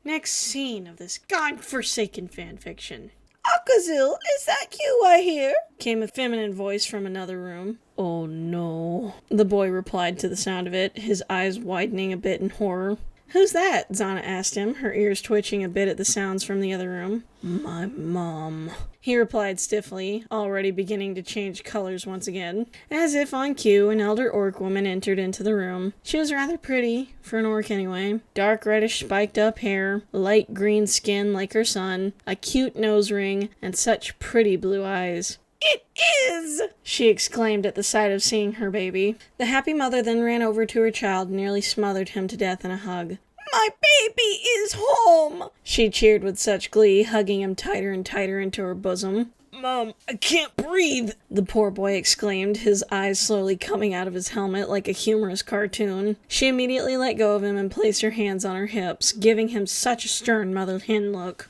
Next scene of this godforsaken fanfiction. Akazil, is that you I hear? Came a feminine voice from another room. Oh no, the boy replied to the sound of it, his eyes widening a bit in horror. Who's that? Xanna asked him, her ears twitching a bit at the sounds from the other room. My mom, he replied stiffly, already beginning to change colors once again. As if on cue, an elder orc woman entered into the room. She was rather pretty, for an orc anyway. Dark reddish spiked up hair, light green skin like her son, a cute nose ring, and such pretty blue eyes. It is! She exclaimed at the sight of seeing her baby. The happy mother then ran over to her child and nearly smothered him to death in a hug. My baby is home! She cheered with such glee, hugging him tighter and tighter into her bosom. Mom, I can't breathe! The poor boy exclaimed, his eyes slowly coming out of his helmet like a humorous cartoon. She immediately let go of him and placed her hands on her hips, giving him such a stern mother hen look.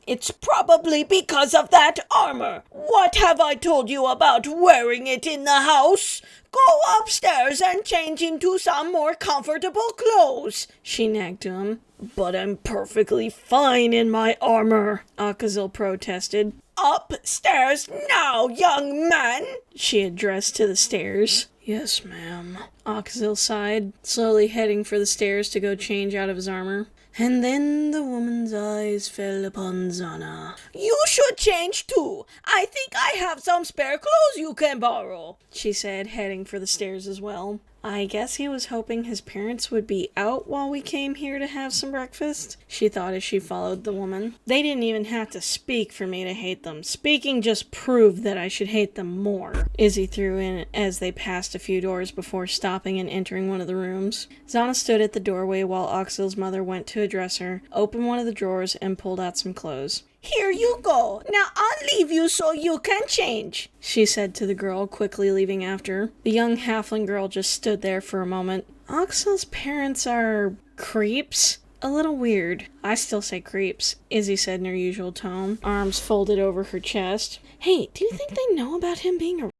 It's probably because of that armor. What have I told you about wearing it in the house? Go upstairs and change into some more comfortable clothes, she nagged to him. But I'm perfectly fine in my armor, Akazil protested. Upstairs now, young man, she addressed to the stairs. Yes, ma'am, Akazil sighed, slowly heading for the stairs to go change out of his armor. And then the woman's eyes fell upon Xanna. You should change too. I think I have some spare clothes you can borrow, she said, heading for the stairs as well. I guess he was hoping his parents would be out while we came here to have some breakfast, she thought as she followed the woman. They didn't even have to speak for me to hate them. Speaking just proved that I should hate them more, Izzy threw in as they passed a few doors before stopping and entering one of the rooms. Xanna stood at the doorway while Akazil's mother went to address her, opened one of the drawers, and pulled out some clothes. Here you go. Now I'll leave you so you can change, she said to the girl, quickly leaving after. The young halfling girl just stood there for a moment. Akazil's parents are creeps? A little weird. I still say creeps, Izzy said in her usual tone, arms folded over her chest. Hey, do you think they know about him being a...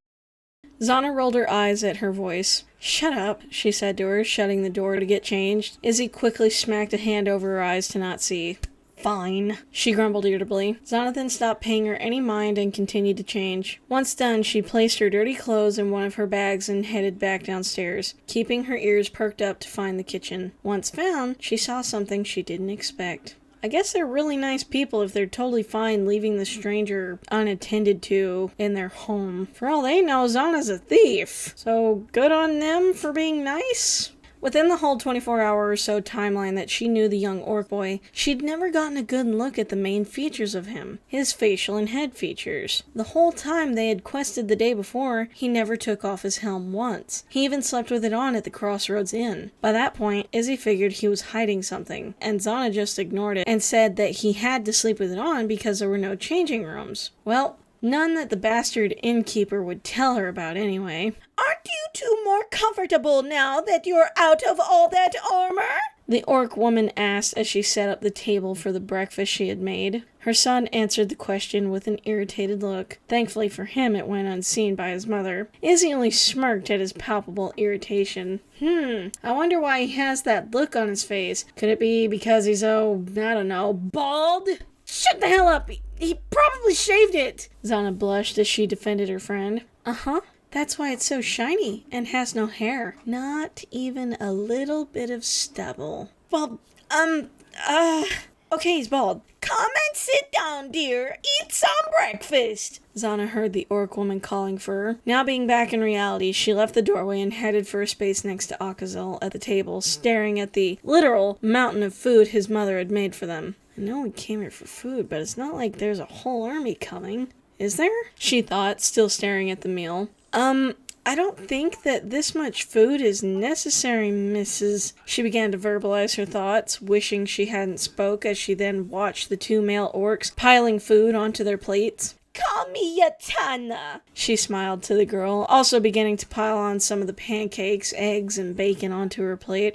Xanna rolled her eyes at her voice. Shut up, she said to her, shutting the door to get changed. Izzy quickly smacked a hand over her eyes to not see. Fine, she grumbled irritably. Xanna then stopped paying her any mind and continued to change. Once done, she placed her dirty clothes in one of her bags and headed back downstairs, keeping her ears perked up to find the kitchen. Once found, she saw something she didn't expect. I guess they're really nice people if they're totally fine leaving the stranger unattended to in their home. For all they know, Xanna's a thief. So good on them for being nice. Within the whole 24-hour or so timeline that she knew the young orc boy, she'd never gotten a good look at the main features of him, his facial and head features. The whole time they had quested the day before, he never took off his helm once. He even slept with it on at the Crossroads Inn. By that point, Izzy figured he was hiding something, and Xanna just ignored it and said that he had to sleep with it on because there were no changing rooms. Well, none that the bastard innkeeper would tell her about anyway. Aren't you two more comfortable now that you're out of all that armor? The orc woman asked as she set up the table for the breakfast she had made. Her son answered the question with an irritated look. Thankfully for him, it went unseen by his mother. Izzy only smirked at his palpable irritation. I wonder why he has that look on his face. Could it be because he's, bald? Shut the hell up! He probably shaved it! Xanna blushed as she defended her friend. Uh-huh. That's why it's so shiny and has no hair. Not even a little bit of stubble. Well, okay, he's bald. Come and sit down, dear. Eat some breakfast. Xanna heard the orc woman calling for her. Now being back in reality, she left the doorway and headed for a space next to Akazil at the table, staring at the literal mountain of food his mother had made for them. I know we came here for food, but it's not like there's a whole army coming. Is there? She thought, still staring at the meal. I don't think that this much food is necessary, Mrs. She began to verbalize her thoughts, wishing she hadn't spoke as she then watched the two male orcs piling food onto their plates. Call me Yatana, she smiled to the girl, also beginning to pile on some of the pancakes, eggs, and bacon onto her plate.